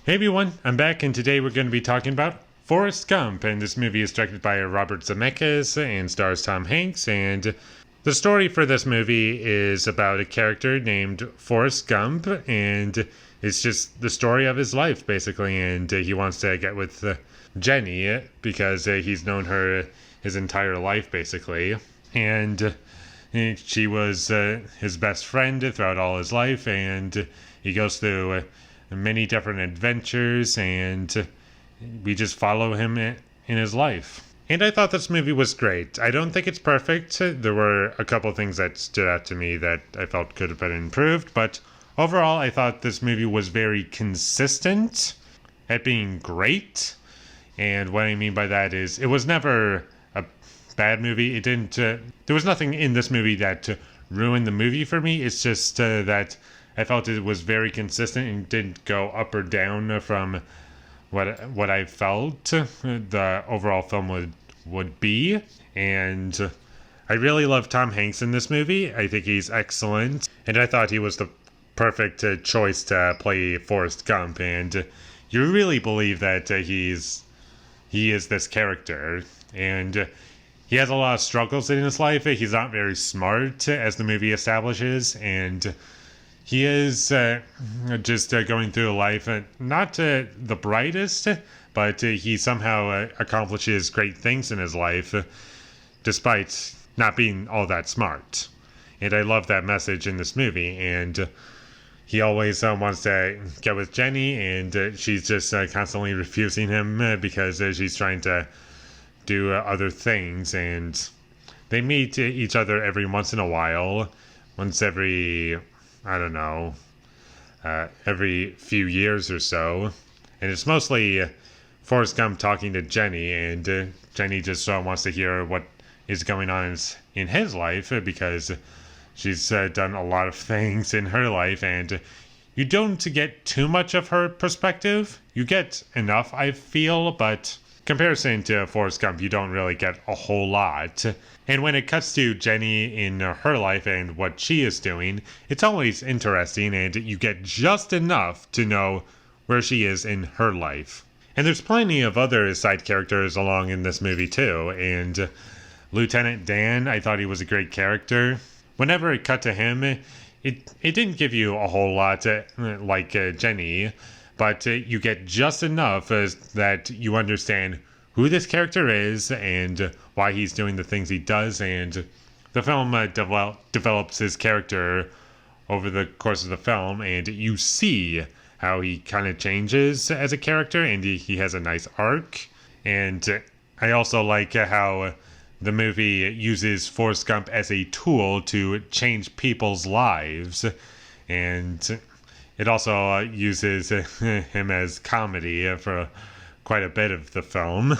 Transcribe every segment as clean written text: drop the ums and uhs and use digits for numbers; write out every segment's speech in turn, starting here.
Hey everyone, I'm back and today we're going to be talking about Forrest Gump, and this movie is directed by Robert Zemeckis and stars Tom Hanks, and the story for this movie is about a character named Forrest Gump, and it's just the story of his life basically, and he wants to get with Jenny because he's known her his entire life basically, and she was his best friend throughout all his life, and he goes through many different adventures, and we just follow him in his life. And I thought this movie was great. I don't think it's perfect. There were a couple things that stood out to me that I felt could have been improved, but overall I thought this movie was very consistent at being great. And what I mean by that is it was never a bad movie. It didn't there was nothing in this movie that ruined the movie for me. It's just that I felt it was very consistent and didn't go up or down from what I felt the overall film would be. And I really love Tom Hanks in this movie. I think he's excellent, and I thought he was the perfect choice to play Forrest Gump. And you really believe that he is this character, and he has a lot of struggles in his life. He's not very smart, as the movie establishes, and he is just going through life, not the brightest, but he somehow accomplishes great things in his life, despite not being all that smart. And I love that message in this movie. And he always wants to get with Jenny, and she's just constantly refusing him because she's trying to do other things. And they meet each other every once in a while, once every, I don't know, every few years or so. And it's mostly Forrest Gump talking to Jenny, and Jenny just wants to hear what is going on in his life, because she's done a lot of things in her life, and you don't get too much of her perspective. You get enough, I feel, but comparison to Forrest Gump, you don't really get a whole lot. And when it cuts to Jenny in her life and what she is doing, it's always interesting, and you get just enough to know where she is in her life. And there's plenty of other side characters along in this movie too, and Lieutenant Dan, I thought he was a great character. Whenever it cut to him, it didn't give you a whole lot like Jenny, but you get just enough that you understand who this character is and why he's doing the things he does. And the film develops his character over the course of the film, and you see how he kind of changes as a character, and he has a nice arc. And I also like how the movie uses Forrest Gump as a tool to change people's lives, and it also uses him as comedy for quite a bit of the film,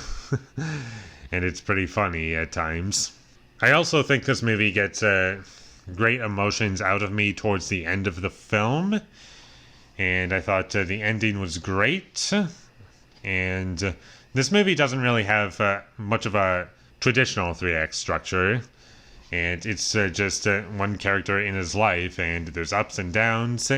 and it's pretty funny at times. I also think this movie gets great emotions out of me towards the end of the film, and I thought the ending was great. And this movie doesn't really have much of a traditional 3-act structure, and it's just one character in his life, and there's ups and downs,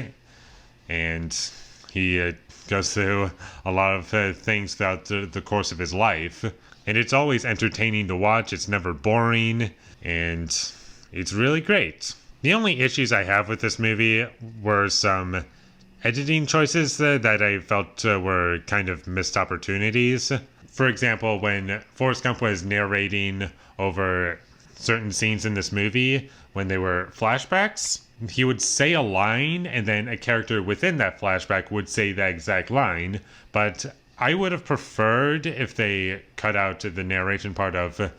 and he goes through a lot of things throughout the course of his life, and it's always entertaining to watch. It's never boring, and it's really great. The only issues I have with this movie were some editing choices that I felt were kind of missed opportunities. For example, when Forrest Gump was narrating over certain scenes in this movie, when they were flashbacks, he would say a line, and then a character within that flashback would say that exact line. But I would have preferred if they cut out the narration part of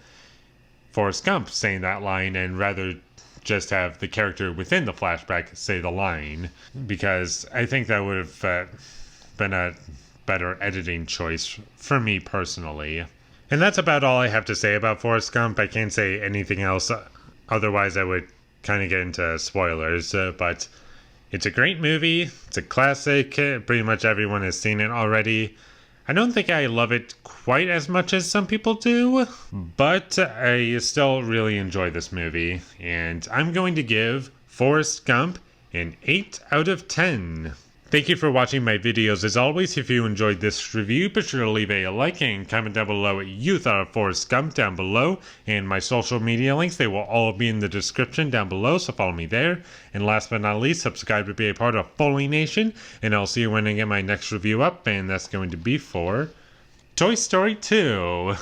Forrest Gump saying that line, and rather just have the character within the flashback say the line, because I think that would have been a better editing choice for me personally. And that's about all I have to say about Forrest Gump. I can't say anything else, otherwise I would kind of get into spoilers, but it's a great movie. It's a classic. Pretty much everyone has seen it already. I don't think I love it quite as much as some people do, but I still really enjoy this movie, and I'm going to give Forrest Gump an 8 out of 10. Thank you for watching my videos. As always, if you enjoyed this review, be sure to leave a like and comment down below what you thought of Forrest Gump down below. And my social media links, they will all be in the description down below, so follow me there. And last but not least, subscribe to be a part of Foley Nation. And I'll see you when I get my next review up, and that's going to be for Toy Story 2.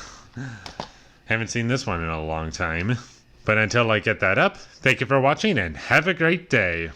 Haven't seen this one in a long time. But until I get that up, thank you for watching and have a great day.